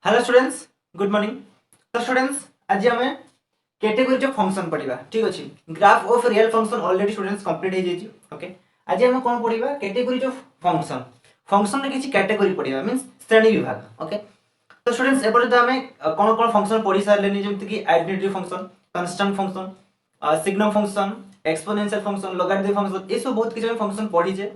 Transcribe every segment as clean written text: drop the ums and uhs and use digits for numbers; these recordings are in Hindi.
Hello students, good morning. तो स्टूडेंट्स, आज हमें कैटेगरी ऑफ फंक्शन पढ़िबा। ठीक अछि, graph of real function already students complete हे जेछि। ओके, आज हमें कोन पढ़िबा? Category of function. फंक्शन रे किछि कैटेगरी पढ़िबा, मींस श्रेणी विभाग। ओके, तो स्टूडेंट्स एपर तो हमें कोन कोन फंक्शन पढ़ी सारलेनी, जेमति कि identity function, constant function, signum function, exponential function, logarithm function, ए सब बहुत किछि फंक्शन पढ़ी जे।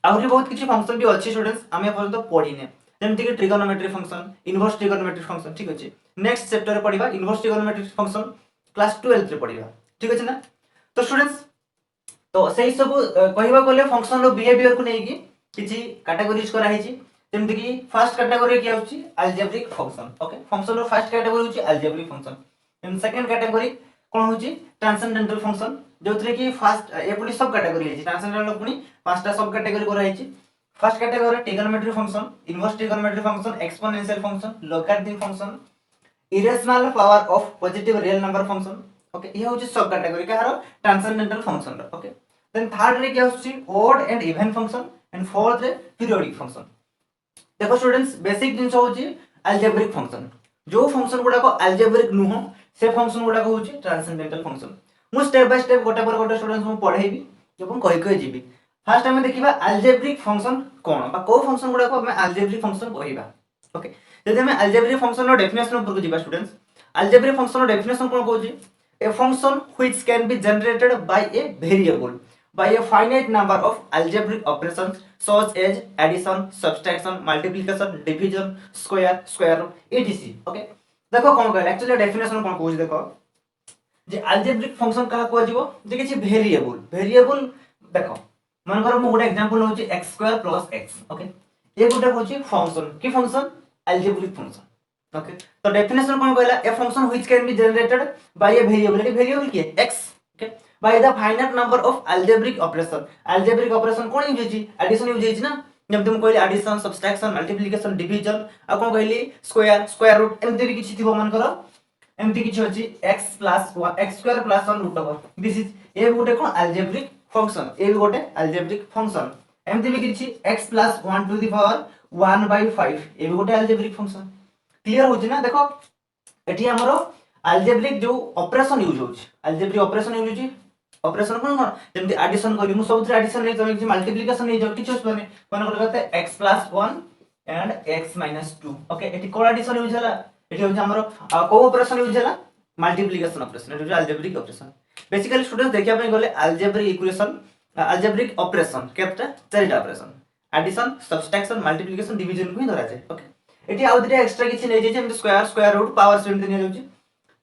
आहुरी बहुत किछि फंक्शन भी अछि स्टूडेंट्स, हमें पर्यंत पढ़िने, जेमति कि trigonometry function, inverse trigonometry function. ठीक अछि, नेक्स्ट चैप्टर रे पढ़िबा इनवर्स ट्रिगोनोमेट्री फंक्शन, क्लास 12 रे पढ़िबा। ठीक अछि ना? तो स्टूडेंट्स, तो सेही सब कहबा गले फंक्शन रो बिहेवियर को नेकी किछि कैटेगरीज करा हिछि। जेमति कि फर्स्ट कैटेगरी की आउछि अलजेब्रिक फंक्शन। ओके, फंक्शन रो फर्स्ट कैटेगरी होछि algebraic function. And second category कोन होछि? ट्रांसेंडेंटल फंक्शन, जोथरे कि फर्स्ट एपुली सब कैटेगरी हिछि। ट्रांसेंडेंटल पुनी पांचटा सब कैटेगरी करा हिछि। First category trigonometry function, inverse trigonometry function, exponential function, logarithm function, irrational power of positive real number function. Okay, ये होछि सब कैटेगरी कहारो ट्रांसेंडेंटल फंक्शन रो। ओके, देन थर्ड रे क्या होछि? Odd and even function, and fourth रे पीरियोडिक फंक्शन। देखो स्टूडेंट्स, बेसिक जिंस होछि अलजेब्रिक फंक्शन। जो फंक्शन गुडा को अलजेब्रिक नुह से फंक्शन गुडा को होछि ट्रांसेंडेंटल फंक्शन। मु स्टेप बाय स्टेप गोटे पर गोटे स्टूडेंट्स मु पढेबी एवं कहि कहि जीबी। फर्स्ट हमें देखिबा अलजेब्रिक फंक्शन कोन बा को फंक्शन गुडा को हमें अलजेब्रिक फंक्शन कहिबा। ओके, जदि हमें अलजेब्रिक फंक्शन रो डेफिनेशन पर जीबा स्टूडेंट्स, अलजेब्रिक फंक्शन रो डेफिनेशन कोन कहउछि? A function which can be generated by a variable by a finite number of algebraic operations such as addition, subtraction, multiplication, division, square root, etc. Okay, देखो कौन कहले एक्चुअली डेफिनेशन कौन कहउछि? देखो जे अलजेब्रिक फंक्शन कहा को जीवो जे किछि वेरिएबल देखो मन करो मु गोटे एग्जांपल होछि x² + x। ओके, ये गोटे होछि फंक्शन की फंक्शन अलजेब्रिक फंक्शन। ओके, तो डेफिनेशन कौन कहला? A function which can be generated by a variable की x। Okay, by the finite number of algebraic operation। algebraic operation कोन यूज होछि? एडिशन यूज होछि ना, जब तुम कहली एडिशन, सब्सट्रैक्शन, मल्टीप्लिकेशन, डिवीजन, आ कोन कहली स्क्वायर रूट, एमति भी किछि थिबो मन करो। एमति किछि होछि x² + 1 root over this is ए गोटे कोन अलजेब्रिक फंक्शन। ए भी गोटे अलजेब्रिक फंक्शन। एमति भी किछि x + 1 टू द पावर 1/5 ए भी गोटे अलजेब्रिक फंक्शन। क्लियर होछि ना? देखो एठी हमरो अलजेब्रिक जो ऑपरेशन यूज होछि, अलजेब्रिक ऑपरेशन यूज होछि। ऑपरेशन कोन कोन जेमति एडिशन करी मु सब एडिशन नै तमे मल्टीप्लिकेशन नै जो किछ होबने कोन करते x + 1 एंड x - 2। ओके, एठी कोन एडिशन यूज हला? एठी होछि हमरो को ऑपरेशन यूज हला? Multiplication operation. एठी अलजेब्रिक ऑपरेशन। बेसिकली स्टूडेंट्स देखिया पय गले अलजेब्रिक इक्वेशन, अलजेब्रिक ऑपरेशन केतटा चारिटा operation addition, subtraction, multiplication, division को ही धरा जाय। ओके, एठी आउ दिटा एक्स्ट्रा किछ नै जे जेमति स्क्वायर रूट पावर सेमति नै जाउछि।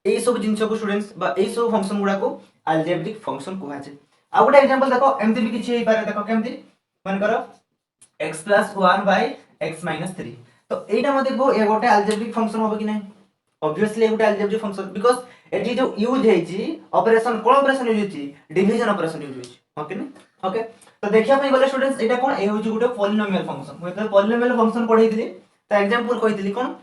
एई सब जिंस को स्टूडेंट्स बा एई सब फंक्शन गुडा को अलजेब्रिक फंक्शन कहै छै। आ गोटे एग्जांपल देखो एमति भी किछि हेइ पारे। देखो केमति मन करो x + 1/x - 3। तो एटा मते देखो ए गोटे अलजेब्रिक फंक्शन होबो कि नै? ऑब्वियसली ए गोटे अलजेब्रिक फंक्शन, बिकॉज़ एटी जो यूज हेइ छी ऑपरेशन कोन ऑपरेशन यूज होछि? डिवीजन ऑपरेशन यूज होछि। ओके ने? ओके, तो देखिया पय गले स्टूडेंट्स एटा कोन ए होछि गोटे पॉलिनोमियल फंक्शन। मते पॉलिनोमियल फंक्शन पढैथिली त एग्जांपल कहिथिली कोन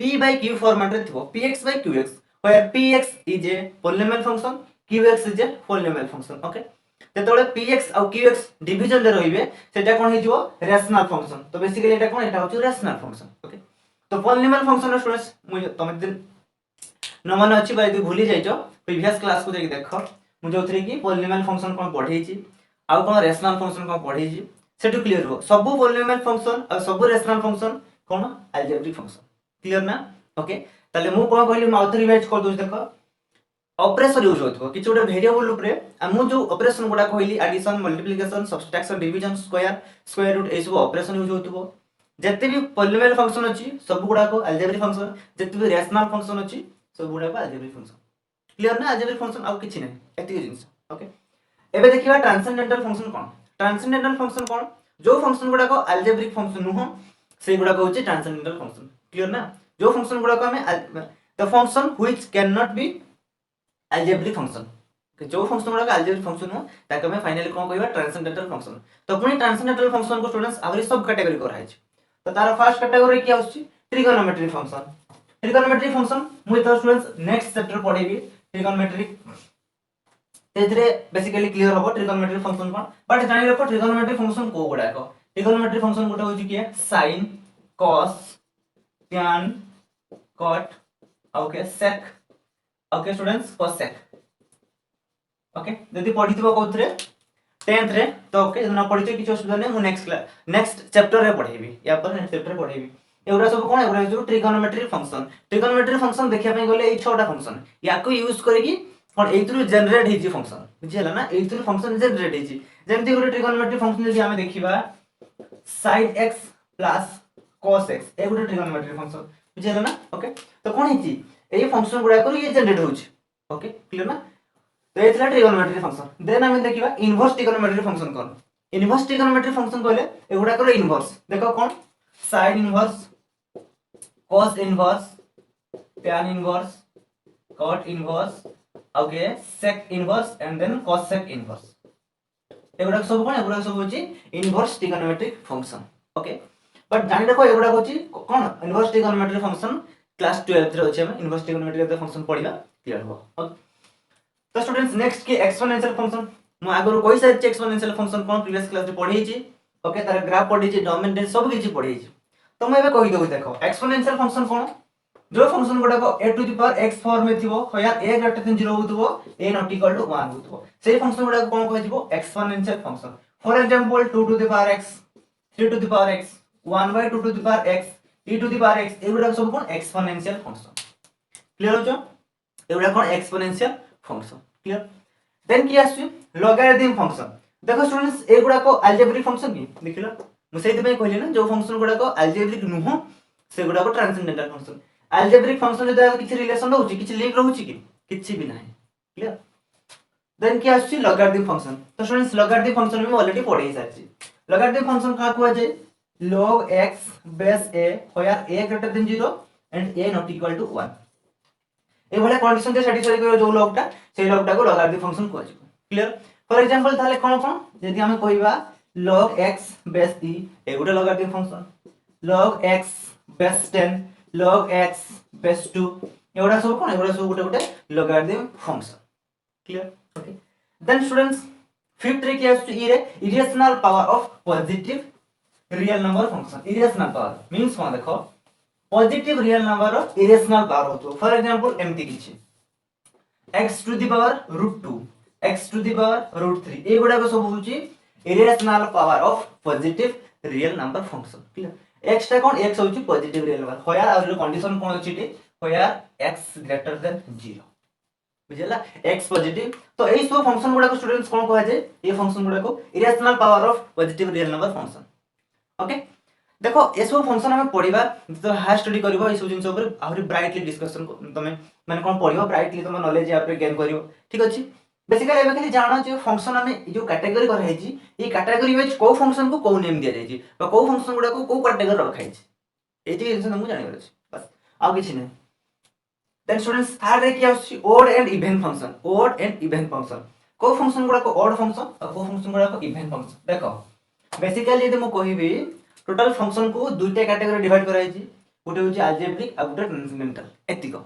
p/q फॉर्मेट रे थिबो px/qx, where px is a polynomial function, qx is a polynomial function। Okay, जेतोले px और qx डिवीजन रे रहिबे सेटा कोन हेजिवो? Rational function. तो बेसिकली एटा कोन? एटा होछि रेशनल फंक्शन। ओके, तो पॉलिनोमियल फंक्शन रो स्टूडेंट्स मु तमे दिन न मन अछि बाय भूली जाइछो प्रीवियस क्लास को देखि देखो मु जोथरे कि पॉलिनोमियल फंक्शन कोन पढैछि आ कोन रेशनल फंक्शन कोन पढैछि सेटु क्लियर हो। सब पॉलिनोमियल फंक्शन और सब रेशनल फंक्शन कोन अलजेब्रिक फंक्शन। क्लियर ना? ओके, ताले मु कोन कहली मु आउथर रिवाइज कर दोछ। देखो ऑपरेशन यूज होतबो किछ गोटे वेरिएबल ऊपर आ मु जो ऑपरेशन गुडा कहली addition, multiplication, subtraction, division, square root ए सब ऑपरेशन यूज होतबो। जत्ते भी पॉलिनोमियल फंक्शन अछि सब गुडा को अलजेब्रिक फंक्शन, जत्ते भी रेशनल फंक्शन अछि सब गुडा को अलजेब्रिक फंक्शन। क्लियर ना? अलजेब्रिक फंक्शन आउ किछ नै, एति जिंस। ओके, एबे देखिबा ट्रांसेंडेंटल फंक्शन कोन? ट्रांसेंडेंटल फंक्शन कोन? जो फंक्शन गुडा को अलजेब्रिक फंक्शन नुह से गुडा को होछि ट्रांसेंडेंटल फंक्शन। क्लियर ना? जो फंक्शन गुडा को हमें the function which can not be algebraic function, जो फंक्शन गुडा अलजेब्रिक फंक्शन हो ताके हमें फाइनली कोन कहबा? Transcendental function. तो पुनी ट्रांसेंडेंटल फंक्शन को स्टूडेंट्स आउरी सब कैटेगरी करा है। तो तार फर्स्ट कैटेगरी की आउछि ट्रिगोनोमेट्री फंक्शन। ट्रिगोनोमेट्री फंक्शन मु तो स्टूडेंट्स नेक्स्ट चैप्टर पढेबी ट्रिगोनोमेट्री, तेजरे बेसिकली क्लियर होबो ट्रिगोनोमेट्री फंक्शन कोन। बट जानि रखो ट्रिगोनोमेट्री फंक्शन को गुडा को ट्रिगोनोमेट्री फंक्शन गोटे होछि कि sin cos tan cot okay sec okay students cosec okay जदी पढिथिबो कोथरे 10th रे तो ओके जदी न पढिथिबो किछ असुविधा नै मु नेक्स्ट चैप्टर रे पढेबी या पर नेक्स्ट चैप्टर रे पढेबी एगुडा सब कोन एगुडा जो ट्रिगोनोमेट्री फंक्शन देखिया पई गले ए 6टा फंक्शन याको यूज करिकि कोन एथुरु जनरेट हेजी फंक्शन बुझियला ना एथुरु फंक्शन जनरेट हेजी जेमति गुटे ट्रिगोनोमेट्री फंक्शन जदी हमें देखिबा sin x plus cos x ए गुटे ट्रिगोनोमेट्री फंक्शन बुझियला ना ओके तो कोन हेची ए फंक्शन गुडा को ये जनरेट होची ओके क्लियर ना तो एथला ट्रिगोनोमेट्री फंक्शन देन हमें देखिबा इनवर्स ट्रिगोनोमेट्री फंक्शन कोन इनवर्स ट्रिगोनोमेट्री फंक्शन कहले ए गुडा को इनवर्स देखो कोन sin inverse cos inverse tan inverse cot inverse okay sec inverse and then cosec inverse एगुडा सब कोन एगुडा सब होची inverse trigonometric function okay but जानि देखो एगुडा होची कोन इनवर्स ट्रिगोनोमेट्रिक फंक्शन क्लास 12 रे होची हम इनवर्स ट्रिगोनोमेट्रिक फंक्शन पढिबा क्लियर हो तो स्टूडेंट्स नेक्स्ट के एक्सपोनेंशियल फंक्शन मु आगरो कोइ साइड एक्सपोनेंशियल फंक्शन कोन प्रीवियस क्लास रे पढी छी ओके तार ग्राफ पढी छी डोमेन सब किछि पढी छी तो मैं एबे कहि दउ देखो एक्सपोनेंशियल फंक्शन कोन जो फंक्शन गुडा को a to the power x form में थिबो होया a ग्रेटर देन 0 होतबो a नॉट इक्वल टू 1 होतबो सेही फंक्शन गुडा को कोन कहजिबो exponential function for example 2 to the power x 3 to the power x 1/2 to the power x e to the power x ए गुडा सब कोन एक्सपोनेंशियल फंक्शन क्लियर हो जो ए गुडा कोन एक्सपोनेंशियल फंक्शन क्लियर देन की आसु लॉगरिथम फंक्शन देखो स्टूडेंट्स ए गुडा को अलजेब्रिक फंक्शन की देखिलो मु सेहि पे कहली ना जो फंक्शन गुडा को अलजेब्रिक नुहो से गुडा को ट्रांसेंडेंटल फंक्शन अलजेब्रिक फंक्शन जदा किछि रिलेशन रहउची किछि लिंक रहउची कि किछि भी नाही क्लियर देन की आछि लॉगरिथम फंक्शन तो स्टूडेंट्स लॉगरिथम फंक्शन में ऑलरेडी पढै सारछि लॉगरिथम फंक्शन का कुआ जे log x base a where a greater than 0 and a not equal to 1 ए भले कंडीशन जे सैटिस्फाई करियो जो लॉगटा से लॉगटा को लॉगरिथम फंक्शन कुआ जिवो क्लियर फॉर एग्जांपल ताले कोन कोन जदी हमें कहबा log x base e ए गुटे logarithm function log x base 10 log x base 2 एगुडा सब कोन एगुडा सब गुटे गुटे logarithm function clear okay then students fifth रे क्या आछी इ रे irrational power of positive real number function irrational power means कोन देखो पॉजिटिव रियल नंबर रो इरेशनल पावर होतो फॉर एग्जांपल एमती किछि x to the power √2 x to the power √3 एगुडा को सब होची irrational power of positive real number function clear x टा कोन x होची पॉजिटिव रियल नंबर होया और कंडीशन कोन होची टे होया x ग्रेटर देन 0 बुझला x पॉजिटिव तो एई सब फंक्शन गुडा को स्टूडेंट्स कोन कहै जे ए फंक्शन गुडा को irrational power of positive real number function okay देखो ए सब फंक्शन हमें पढिबा तो हायर स्टडी करबो ए सब जिंस ऊपर आहुरी ब्राइटली डिस्कशन तमे माने कोन पढिबो ब्राइटली तमे नॉलेज या पे गेन करियो ठीक अछि बेसिकली एबे खाली जानो जे फंक्शन हमें जो कैटेगरी कर है जी ये कैटेगरी में को फंक्शन को को नेम दिया जाय जी बा को फंक्शन गुडा को कैटेगरी रखा है ए जे जिंस हमहु जानि अछि बस आ किछि नै देन स्टूडेंट्स थर्ड रे क्या अछि ओड एंड इवन फंक्शन को फंक्शन गुडा को ओड फंक्शन और को फंक्शन गुडा को इवन फंक्शन देखो बेसिकली यदि मु कहिबी टोटल फंक्शन को दुईटा कैटेगरी डिवाइड कराई छी गोटे होची अलजेब्रिक और गोटे ट्रांसेंडेंटल एतिको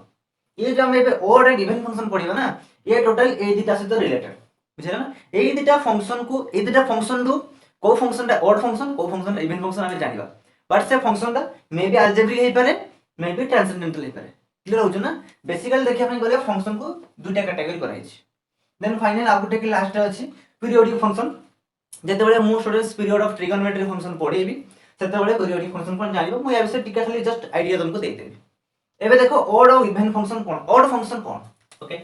ये जो हम एबे ओड एंड इवन फंक्शन पढिबा ना ये टोटल ए दिटा से रिलेटेड बुझला ना ए दिटा फंक्शन को ए दिटा फंक्शन दो को फंक्शन ता ओड फंक्शन को फंक्शन इवन फंक्शन हम जानिबा बट से फंक्शन ता मे बी अलजेब्रिक हे पारे मे बी ट्रांसेंडेंटल हे पारे क्लियर हो ना बेसिकली देखिया पई गले फंक्शन को दुईटा कैटेगरी कराई छी देन फाइनल आ गोटे के लास्ट अछि पीरियोडिक फंक्शन जते बेले मो students period of trigonometry function पढेबी सेते बेले पीरियोडिक फंक्शन कोन जानिबो मु या विषय टिका खाली जस्ट आईडिया तुमको दे देबी एबे देखो ओड और इवन फंक्शन कोन ओड फंक्शन कोन ओके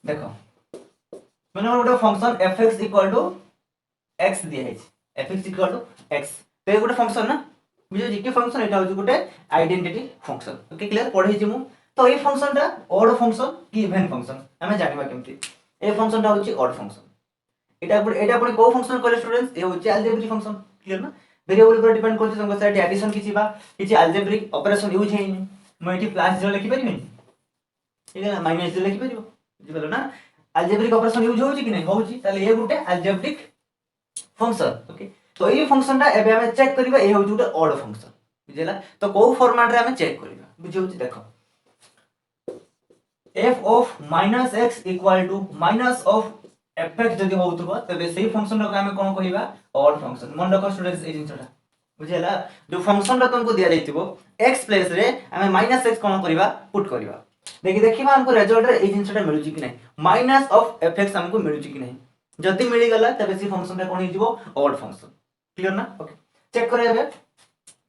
देखो माने गोटे फंक्शन fx x दिया है fx x तो ये गोटे फंक्शन ना बुझो जी के फंक्शन एटा हो गोटे आइडेंटिटी फंक्शन ओके क्लियर पढै छी मु तो ये फंक्शन टा ओड फंक्शन की इवन फंक्शन हमें जानिबा केमती ए फंक्शन टा होची ओड फंक्शन एटा पडी को फंक्शन कहले स्टूडेंट्स ए होची अलजेब्रिक फंक्शन क्लियर ना वेरिएबल पर डिपेंड करछ संग साइड एडिशन किछि बा किछि अलजेब्रिक ऑपरेशन यूज हेइनी म एठी प्लस 0 लिखि परिबिनी ठीक है ना माइनस 0 लिखि परिबो बुझलो ना अलजेब्रिक ऑपरेशन यूज होउची कि नै होउची ताले ए गुटे अलजेब्रिक फंक्शन ओके तो ये फंक्शन टा एबे हमें चेक करबा ए होउची गुटे ऑड फंक्शन बुझला तो को फॉर्मेट रे हमें चेक करबा बुझियोची देखो f of -x - of fx जदी होउतबो तबे सेही फंक्शन रो हमें कोन कहिबा ऑड फंक्शन मन रखो स्टूडेंट्स ए जिंसटा बुझेला जो फंक्शन रा तुमको दिया जाइतिबो x प्लेस रे हमें माइनस x कोन करबा पुट करबा देखिबा हमको रिजल्ट रे ए जिंसटा मिलुची कि नै माइनस ऑफ fx हमको मिलुची कि नै जदी मिली गला तबे से फंक्शन रा कोन हो जिवो ऑड फंक्शन क्लियर ना ओके चेक करे बे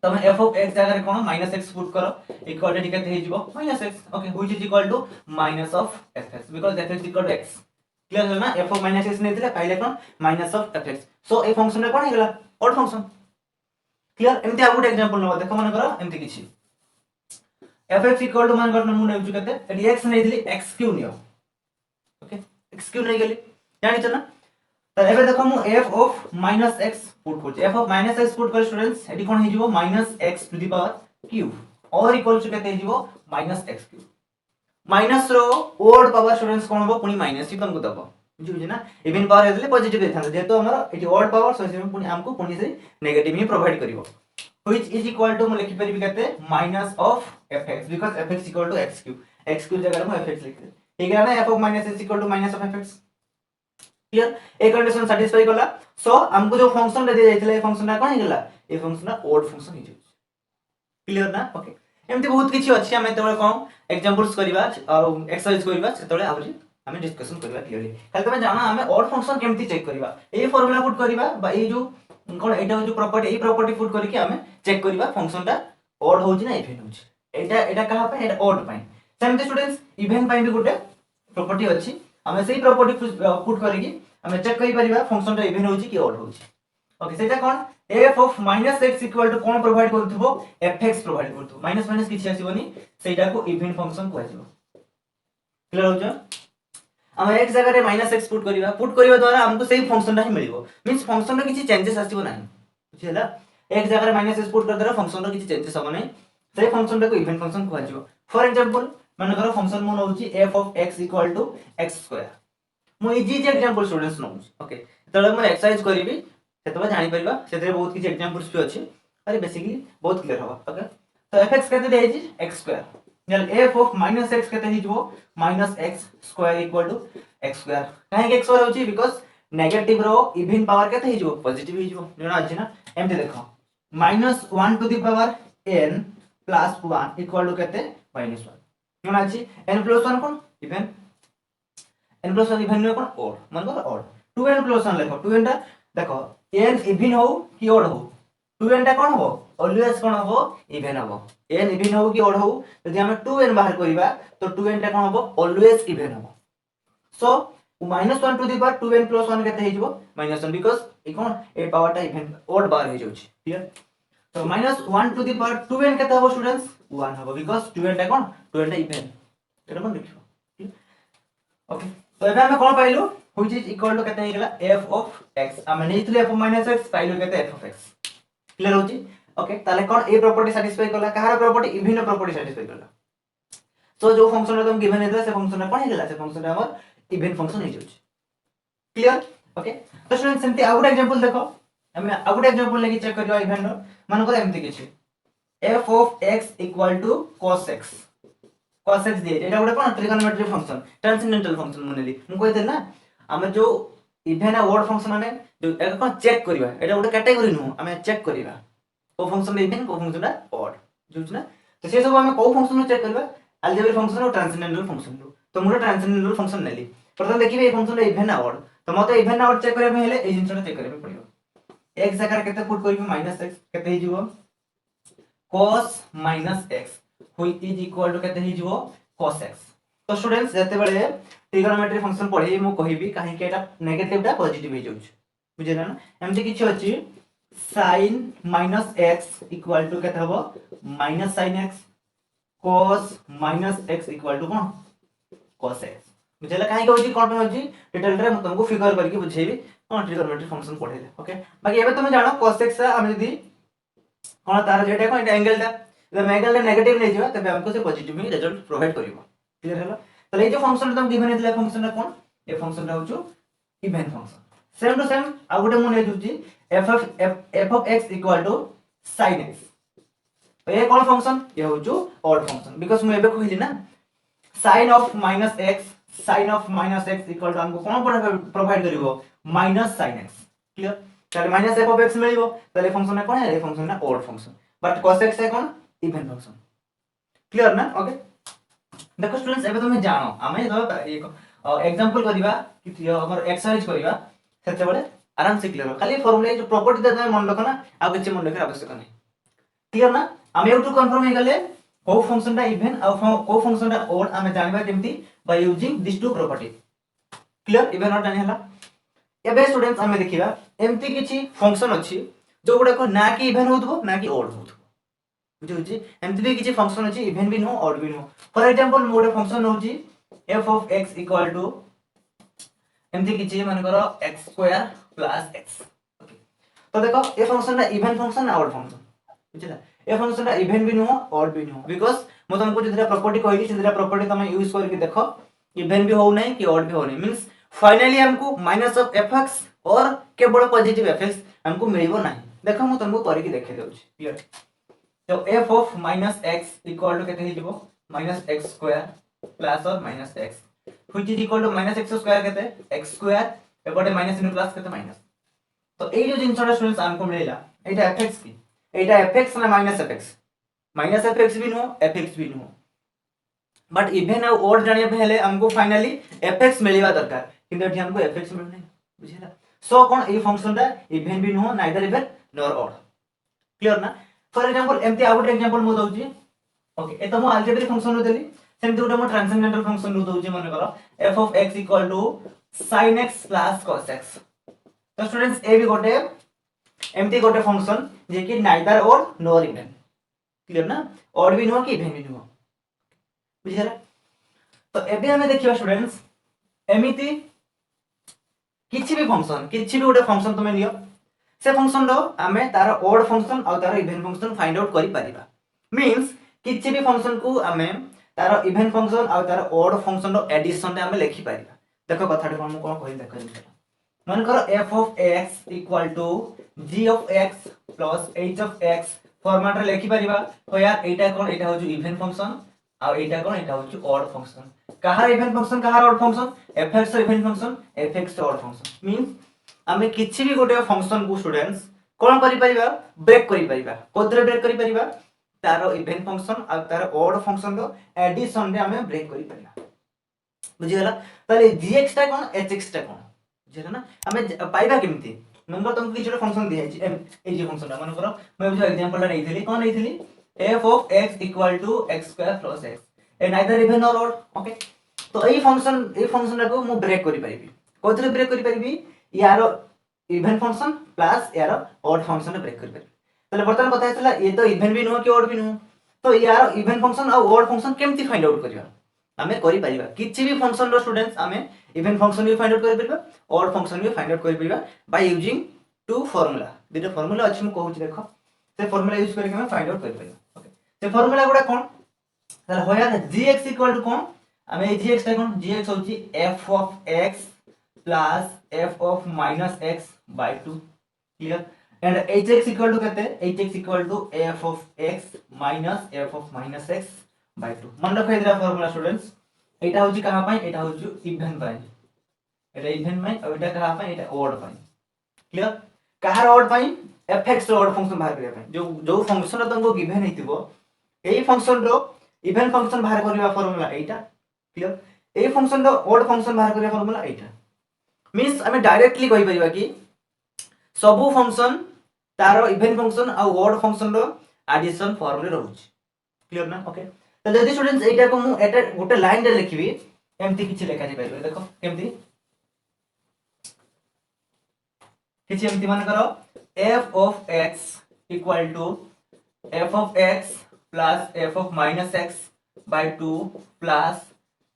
तमे f ऑफ x जगह रे कोन माइनस x पुट करो इक्वल टू केते हे जिवो minus x okay which is equal to minus of fx because fx equal to x clear है ना f ऑफ माइनस x नै दिले पहिले कोन माइनस ऑफ fx सो ए फंक्शन रे कोन हे गला ऑड फंक्शन क्लियर एमती आ गुड एग्जांपल न देखो मन करो एमती किछि fx इक्वल टू मान करना मु नेउ केते एटी x नै दिली x cube neo okay x cube नै गेली जानि छ ना तो एबे देखो मु f of minus x put करछि f of minus x put कर स्टूडेंट्स एटी कोन हे जिवो minus x to the power cube और इक्वल टू केते हे जिवो माइनस x क्यूब माइनस रो ओड पावर स्टूडेंट्स कोन हो पुनी माइनस ही तुमको दबो बुझि ना इवन पावर हे दिले पॉजिटिव हे थांदा जेतो हमर एटी ओड पावर सो से पुनी हमको पुनी से नेगेटिव ही प्रोवाइड करिवो which is equal to मैं लिखि परिबी केते minus of fx because fx equal to x cube x cube जगह में fx लिख दे ठीक है ना f of minus x equal to minus of fx clear a condition satisfy कला सो हमको जो फंक्शन दे जाइतले ए फंक्शन ना कोन हे गला ए फंक्शन ना ओड फंक्शन हे जाय क्लियर ना ओके एमती बहुत किछि अछि हम एतबे कोन एग्जांपल्स करबा और एक्सरसाइज करबा सेतबे आवरि हमें डिस्कशन करबा क्लियरली खाली तमे जाना हमें ओड फंक्शन केमती चेक करबा ए फार्मूला पुट करबा बा ए जो कोन एटा जो प्रॉपर्टी ए प्रॉपर्टी पुट करके हमें चेक करबा फंक्शन टा ऑड होउची ना इवन होउची एटा एटा कहा पे एटा ऑड पाई सेमते स्टूडेंट्स इवन पाई भी गुटे प्रॉपर्टी अछि हमें सेही प्रॉपर्टी पुट करके हमें चेक करि परिबा फंक्शन टा इवन होउची कि ऑड होउची ओके सेटा कोन f of -x equal to कोन प्रोवाइड करथबो fx प्रोवाइड करथबो माइनस माइनस किछि आसीबनी सेटा को इवन फंक्शन को आसीबो क्लियर होजा हम एक जगह रे -x पुट करिवा द्वारा हमको सेही फंक्शन टा ही मिलिबो मींस फंक्शन रे किछि चेंजेस आसीबो नाही बुझिला एक जगह रे -x पुट कर द्वारा फंक्शन रे किछि चेंजेस होबो नाही सेही फंक्शन टा को इवन फंक्शन को आसीबो फॉर एग्जांपल माने करो फंक्शन मोन होउची f of x equal to x2 मो इजी जे एग्जांपल स्टूडेंट्स नो ओके तळे म एक्सरसाइज करिवि सेतबा जानि परिबा सेते बहुत किछि एग्जांपल्स भी अछि अरे बेसिकली बहुत क्लियर होबा ओके तो fx केते देइ छी x2 null f of -x केते हि जबो -x2 इक्वल टू x2 काहे के x2 होची बिकॉज़ नेगेटिव रो इवन पावर केते हि जबो पॉजिटिव हि जबो जणा अछि ना एमते देखो -1 to the power n plus 1 equal to केते -1 जणा अछि n प्लस 1 कोन इवन n प्लस 1 इवन कोन ओड मन को ओड 2n प्लस 1 लेखो 2n टा देखो n इवन हो कि ओड हो 2n टा कोन हो ऑलवेज कोन हो इवन हो n इवन हो कि ओड हो यदि हम 2n बाहर करिबा तो 2n टा कोन हो ऑलवेज इवन हो so -1 to the power 2n plus 1 केते हे जबो -1 बिकॉज़ ए कोन ए पावर टा इवन ओड बाहर हे जाउची क्लियर तो -1 टू द पावर 2n केते हो स्टूडेंट्स 1 हो बिकॉज़ 2n टा कोन 2n टा इवन एटा मन लिखो ओके तो एबे हम कोन पाइलु व्हिच इज इक्वल टू केते हे गेला f ऑफ x हम नेइथले f ऑफ -x पाइलु केते f ऑफ x क्लियर होची ओके ताले कोन ए प्रॉपर्टी सैटिस्फाई करला कहार प्रॉपर्टी इवन प्रॉपर्टी सैटिस्फाई करला सो जो फंक्शन तुम गिवन हेतला से फंक्शन कोन हे गेला से फंक्शन हमर इवन फंक्शन हे जाउची क्लियर ओके तो स्टूडेंट सेमती आ गुड एग्जांपल देखो हम आ गुड एग्जांपल लेके चेक करियो इवन रो मान को एमती किछि f of x equal to cos x cos x दिए एटा गुड कोन ट्रिगोनोमेट्रिक फंक्शन ट्रांसेंडेंटल फंक्शन मनली हम कहते ना हम जो इवन आ वर्ड फंक्शन माने जो एक कोन चेक करिवा एटा गुड कैटेगरी नु हम चेक करिवा को फंक्शन इवन को फंक्शन ऑड जुछ ना तो से सब हम को फंक्शन चेक करबा अलजेब्रिक फंक्शन और ट्रांसेंडेंटल फंक्शन तो मुरे ट्रांसेंडेंटल फंक्शन नेली प्रथम देखिबे ए फंक्शन इवन ऑड तो मते इवन ऑड चेक करे हेले ए जिंसटा चेक करे पड़ियो x जगह केते पुट करबी -x केते हि जीवो cos -x which is equal to केते हि जीवो cos x तो स्टूडेंट्स जते बेले ट्रिगोनोमेट्री फंक्शन पढे मु कहिबी काहे के एटा नेगेटिव टा पॉजिटिव हे जाउछ बुझेना ना एमति किछ अछि sin -x इक्वल टू केते हबो -sin x cos -x equal to कोन cos x बुझेला काहे के होची कोन पे होची डिटेल रे म तुमको फिगर करके बुझेबी कोन ट्रिगोनोमेट्री फंक्शन पढेले ओके बाकी एबे तुम जानो cos x हम यदि कोन तार जेटा कोन एंगल टा जब एंगल टा नेगेटिव नै जिवा तबे हमको से पॉजिटिव ही रिजल्ट प्रोवाइड करिवो क्लियर हला तो ए जो फंक्शन तुम गिवन हेतला फंक्शन टा कोन ए फंक्शन टा होचो even function same to same आ गुटे मु नै दुची f of x equal to sin x तो ये कोन फंक्शन ये होचो ऑड फंक्शन बिकॉज़ मु एबे कहिली ना sin of -x equal to हमको कोन प्रोवाइड करिवो -sin x क्लियर ताले माइनस एफ ऑफ एक्स मिलिबो ताले फंक्शन कोन है ए फंक्शन ना odd function but cos x है कोन इवन फंक्शन क्लियर ना ओके देखो स्टूडेंट्स एबे तुम जानो आमे एक एग्जांपल करिबा कि हमर एक्सरसाइज करिबा सेते बडे आराम से क्लियर खाली फार्मूला जो प्रॉपर्टी दे मन रखो ना आ किछ मन रखे आवश्यक नहीं क्लियर ना आमे एटू कंफर्म हे गले को फंक्शन दा इवन आ को फंक्शन दा ओड आमे जानबा केमती by using this two property clear even और जानि हला एबे स्टूडेंट्स आमे देखिबा एमती किछि फंक्शन अछि जो गुडा को ना कि इवन होतबो ना कि ओड होतबो बुझुछि एमती भी किछि फंक्शन अछि इवन भी नो ओड भी नो फॉर एग्जांपल मोडे फंक्शन होछि f of x equal to एमती किछि माने करो x square plus x okay तो देखो ए फंक्शन ना इवन फंक्शन ना ओड फंक्शन बुझला ए फंक्शन ना इवन भी नो ओड भी नो बिकॉज़ मो तुमको जेतरा प्रॉपर्टी कहली सेतरा प्रॉपर्टी तुम यूज करके देखो इवन भी हो नहीं कि ओड भी हो नहीं मींस फाइनली हमको माइनस ऑफ fx और केवल पॉजिटिव fx हमको मिलबो नहीं देखो मो तुमको करके देखे देउछि क्लियर तो f of minus x equal to केते हिजबो minus x square plus or minus x which is equal to minus x square केते x square एपटे minus into plus केते minus तो एई जो जिंसटा स्टूडेंट्स हमको मिलेला एटा fx की एटा fx ना minus fx भी नो fx भी नो बट इवन और ओड जानिया पहले हमको फाइनली fx मिलबा दरकार किंतु एठी हमको fx मिल नहीं बुझिला सो कोन ए फंक्शन दा इवन भी no neither even nor odd clear ना फॉर एग्जांपल एमती आ गुटे एग्जांपल मो दउची ओके ए त मो अलजेब्रिक फंक्शन नो देली सेमती गुटे मो ट्रांसेंडेंटल फंक्शन नो दउची माने करो f of x equal to sin x plus cos x तो स्टूडेंट्स ए भी गुटे एमती गुटे फंक्शन जे कि नाइदर और नॉर इवन क्लियर ना और भी नो कि इवन भी नो बुझिला तो एबे हमें देखिबा स्टूडेंट्स एमिति किछि भी गुटे फंक्शन तुमे लियो से फंक्शन रो आमे तार ओड फंक्शन और तार इवन फंक्शन फाइंड आउट करि परिबा मींस किछि भी फंक्शन को आमे तार इवन फंक्शन और तार ओड फंक्शन रो एडिशन रे आमे लिखि परिबा देखो कथाटे कोन कहि देखो मन करो f of x equal to g of x plus h of x format रे लिखि परिबा तो यार एटा कोन एटा हो जो इवन फंक्शन और एटा कोन एटा हो जो ओड फंक्शन कहार इवन फंक्शन कहार odd function fx even function fx odd function means आमे किछि भी गोटे फंक्शन को स्टूडेंट्स कोन करि परिबा ब्रेक करि परिबा कोदरे ब्रेक करि परिबा तारो इवन फंक्शन आ तारो ओड फंक्शन रो एडिशन रे आमे ब्रेक करि परिबा बुझि गेला ताले gx टा कोन hx टा कोन बुझिला ना आमे पाइबा केमती नंबर तुमको किछि फंक्शन दिया छै ए जे फंक्शन माने करो मैं जो एग्जांपल ला नैथिली कोन नैथिली f of x equal to x square plus x ए neither even nor odd okay तो ए फंक्शन को मु ब्रेक करि परिबी कोदरे ब्रेक करि परिबी यार इवन फंक्शन प्लस यार ओड फंक्शन रे ब्रेक करि तले बर्तन कथा हेतला ये तो इवन भी नो कि ओड भी नो तो यार इवन फंक्शन और ओड फंक्शन केमती फाइंड आउट करिवा हमें करि परिबा किछि भी फंक्शन रो स्टूडेंट्स हमें इवन फंक्शन भी फाइंड आउट करि परिबा ओड फंक्शन भी फाइंड आउट करि परिबा बाय यूजिंग टू फार्मूला दिटा फार्मूला अछि म कहू छी देखो से फार्मूला यूज करके हम फाइंड आउट करि परिबा ओके से फार्मूला गुडा कोन तले होया gx इक्वल टू कोन हमें gx ता कोन gx होची f of x plus f of minus x by 2 clear and hx equal to कहते hx equal to f of x minus f of minus x by 2 मन रखो इधर फार्मूला स्टूडेंट्स एटा होची कहां पाई एटा होची इवन पाई एटा इवन पाई और एटा कहां पाई एटा ओड पाई क्लियर कहार ओड पाई fx रो ओड फंक्शन बाहर करिया पाई जो फंक्शन तुमको गिवन हेतिबो एई फंक्शन रो इवन फंक्शन बाहर करिया फार्मूला एटा क्लियर एई फंक्शन रो ओड फंक्शन बाहर करिया फार्मूला एटा मींस हमें डायरेक्टली कहि परिबा कि सबु फंक्शन तारो इवन फंक्शन आ ओड फंक्शन रो एडिशन फॉर्म रे रहउछ क्लियर ना ओके तो जदी स्टूडेंट्स एटा को मु एटा गोटे लाइन रे लिखिबी एमती किछि लेखा जे परिबे देखो केमती किछि एमती मान करो f of x equal to f of x plus f of minus x by 2 plus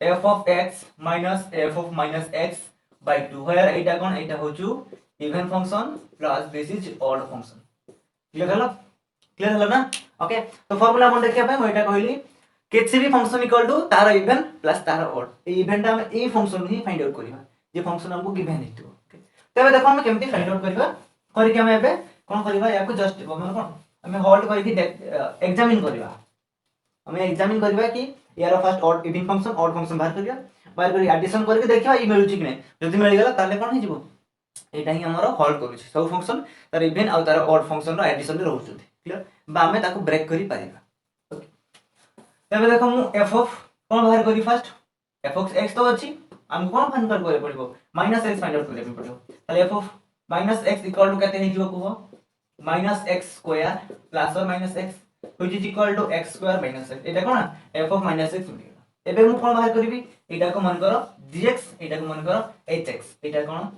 f of x minus f of minus x by 2 where eta कोन एटा होचु even function plus this is odd function clear हला ना ओके तो फार्मूला मन देखिया पय एटा कहली किछि भी फंक्शन इक्वल टू तार इवन प्लस तार ऑड ए इवेंट हम a function he find out करबा जे फंक्शन हमको गिवन हेतु ओके तबे देखो हम केमती फाइंड आउट करबा करके हम एबे कोन करबा या को जस्ट मतलब कोन हमें होल्ड करके एग्जामिन करबा हमें एग्जामिन करबा कि यार first odd even function odd function बाहर करिया बाहर करी एडिशन करके देखिबा ई मिलुची कि नै जदी मिल गेला ताले कोन हे जिवो एटा ही हमर होल्ड करूछि सब फंक्शन तार इवन आ तार ऑड फंक्शन रो एडिशन रे रहउछथि क्लियर बा हमें ताको ब्रेक करी पारिबा ओके तबे देखो मु f ऑफ कोन बाहर करी फर्स्ट f ऑफ x तो अछि हम कोन फाइंड करे पड़िबो -x फाइंड आउट करे पड़िबो ताले f of -x equal to केते हे जिवो को -x स्क्वायर प्लस और -x which is equal to x square -x एटा कोन f ऑफ -x मिलिगला एबे मु कोन बाहर करबी एटा को मन करो gx एटा को मन करो hx एटा कोन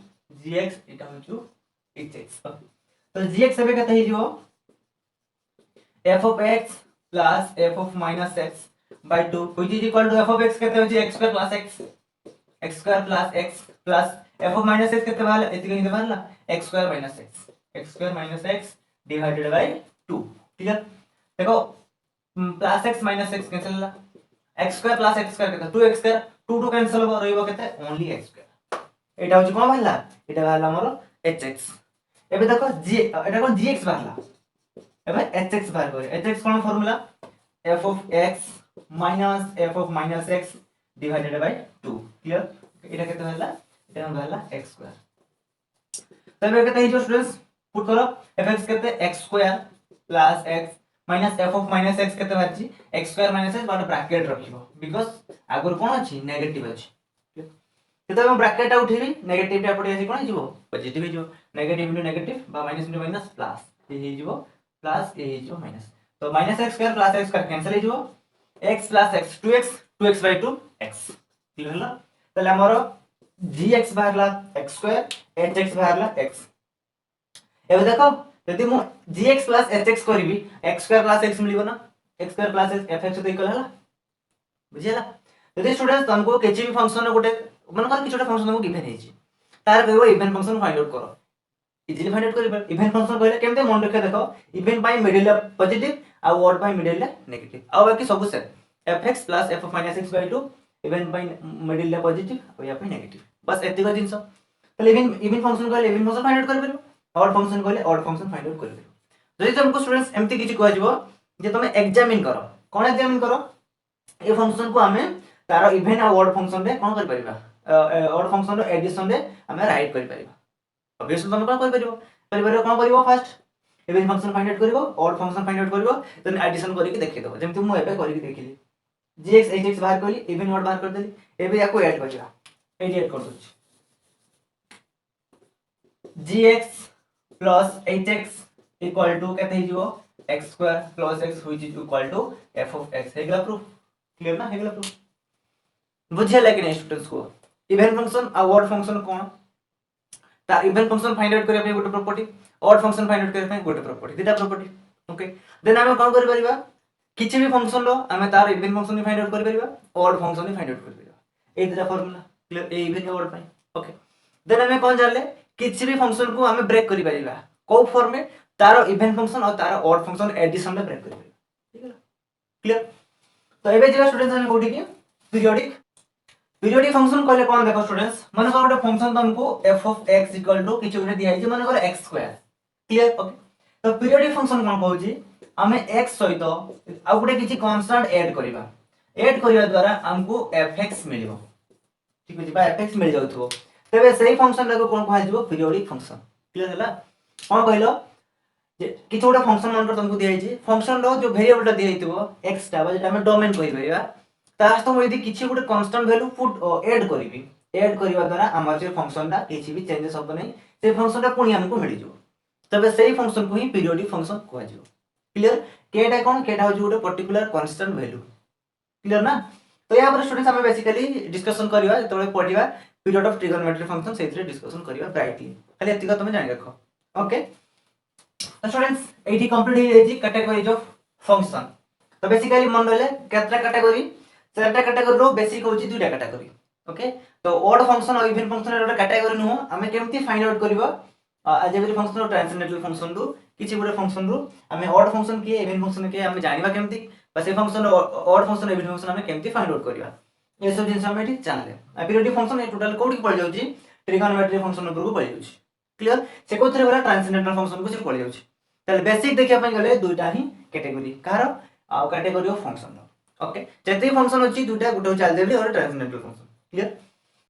gx एटा होचु hx तो gx एबे केते हे जिवो f of x plus f of minus x by 2 which is equal to f of x कहते हैं x square plus x square plus x plus f of minus x कहते हैं इतने ही देवाला x square minus x divided by 2 clear देखो plus x minus x cancel होला x square plus x square कहते 2x square 2 कैंसिल हो रहइबो कहते only x square एटा होची कोन बाहरला एटा बाहरला हमरो hx एबे देखो g एटा कोन gx बाहरला एबे hx बाहर करे hx cone formula f of x minus f of minus x divided by 2 clear एटा केते होला एटा होला x स्क्वायर तबे केते हिजो स्टूडेंट्स पुट करो fx केते x square plus x minus f of minus x केते बाची x स्क्वायर minus x बाटा ब्रैकेट रखिबो बिकॉज़ आगर कोन अछि नेगेटिव अछि तो हम ब्रैकेट आउट हेबी नेगेटिव टा पड़ी अछि कोन हिजो पॉजिटिव हिजो नेगेटिव इनटू नेगेटिव बा माइनस इनटू माइनस प्लस ए हिजो प्लस ए हिजो माइनस तो minus x square plus x square cancel हिजो x plus x 2x by 2 x clear होला तले हमरो gx बाहरला x square hx बाहरला x एबे देखो यदि मु gx प्लस hx करबी x स्क्वायर प्लस x मिलिबो ना x square plus x fx तो इक्वल होला बुझियला यदि स्टूडेंट्स तुमको केची भी फंक्शन गोटे मन कर किछोटा फंक्शन तुमको गिवन हेची तार कहबो इवन फंक्शन फाइंड आउट करो इजीली फाइंड आउट करिबा इवन फंक्शन कहले केमते मन रखे देखो इवन बाय मिडिल पॉजिटिव आ ऑड बाय मिडिल नेगेटिव आ बाकी सब सेट fx प्लस f of minus x by 2 even by middle positive और या पे नेगेटिव बस एतिक जिंस तले इवन फंक्शन कहले इवन फंक्शन फाइंड आउट करबो ऑड फंक्शन कहले ऑड फंक्शन फाइंड आउट करबो जदि तुमको स्टूडेंट्स एमती किछि कहै जबो जे तुम एग्जामिन करो कोन एग्जामिन करो ए फंक्शन को हमें तार इवन आ ऑड फंक्शन रे कोन कर परिबा ऑड फंक्शन रो एडिशन रे हमें राइट कर परिबा ऑब्वियसली तुम कोन कर परिबो कोन करिवो first even function find out करिवो ऑड फंक्शन फाइंड आउट करिवो देन एडिशन करके देखि दो जेमति मु एबे करके देखिली gx hx बाहर करली इवन ऑड बाहर कर देली एबे याको ऐड करिया ऐड कर दोछि gx plus hx equal to कहते ही जो x square plus x which is equal to f of x हेगला प्रूफ क्लियर ना हेगला प्रूफ बुझिया लेकिन स्टूडेंट्स को इवन फंक्शन आ ऑड फंक्शन कोन ता इवन फंक्शन फाइंड आउट करे पे गोटे property odd function find out करे पे गोटे प्रॉपर्टी दिटा प्रॉपर्टी ओके देन हमें कोन करि परिबा किछि भी फंक्शन रो हमें तार इवन फंक्शन फाइंड आउट करि परिबा ऑड फंक्शन फाइंड आउट करि परिबा ए दिटा फार्मूला क्लियर ए इवन ऑड पाई ओके देन हमें कोन जानले किछि भी फंक्शन को हमें ब्रेक करि परिबा को फॉर्म में तार इवन फंक्शन और तार ऑड फंक्शन एडिशन में ब्रेक करि परिबा ठीक है क्लियर तो एबे जेला स्टूडेंट्स हमें कोठी की पीरियोडिक फंक्शन कहले कोन देखो स्टूडेंट्स माने को गोटे फंक्शन तुमको f of x equal to किछ गोटे दिया छै माने को x स्क्वायर क्लियर ओके तो पीरियोडिक फंक्शन कोन कहउची हमें x सहित आ गोटे किछ कांस्टेंट ऐड करिवा द्वारा हमको fx मिलिबो ठीक अछि बा fx मिल जाउथबो तबे सही फंक्शन रा को कोन कहै जबो पीरियोडिक फंक्शन क्लियर हला कोन कहलो जे किछ गोटे फंक्शन मानकर तुमको दिया छै फंक्शन रो जो वेरिएबल टा दिया हितबो x टा बा जेटा हम डोमेन कहि परिबा तास तो यदि किछि गोटे कांस्टेंट वैल्यू पुट ऐड करिवा द्वारा हमर जे फंक्शन टा किछि भी चेंजेस होबो नै से फंक्शन टा पुनी हमको मिल जिवो तबे सही फंक्शन को ही पीरियोडिक फंक्शन कहै जिवो क्लियर केटा कोन केटा हो गोटे पर्टिकुलर कांस्टेंट वैल्यू क्लियर ना तो यहाँ पर स्टूडेंट्स हमें बेसिकली डिस्कशन करिवा जतबे पढिवा पीरियड ऑफ ट्रिगोनोमेट्री फंक्शन सेथरे डिस्कशन करिवा ब्राइटली खाली एतिका तुम जानि रखो ओके तो स्टूडेंट्स एठी कंप्लीट हो जाई कैटेगरीज ऑफ फंक्शन तो बेसिकली मन रहले केतरा कैटेगरी चारटा कैटेगरी रो बेसिक होची दुटा कैटेगरी ओके तो ऑड फंक्शन और इवन फंक्शन रो कैटेगरी नो हमें केमती फाइंड आउट करबो अलजेब्रिक फंक्शन और ट्रांसेंडेंटल फंक्शन रो किछि गोटे फंक्शन रो हमें ऑड फंक्शन के इवन फंक्शन के हमें जानिबा केमती बस a function odd function even function हमें केमती फाइंड आउट करबा ये सब जिंस हमें एठी जानले पीरियोडिक फंक्शन ए टोटल कोडी पड़ जाउची ट्रिगोनोमेट्री फंक्शन ऊपर को पड़ जाउची क्लियर से कोथरे वाला ट्रांसेंडेंटल फंक्शन को से पड़ जाउची तले बेसिक देखिया पय गले दुटा ही कैटेगरी कार कैटेगरी ऑफ फंक्शन ओके जते फंक्शन अछि दुटा गुटे हो अलजेब्रिक और ट्रांसेंडेंटल फंक्शन क्लियर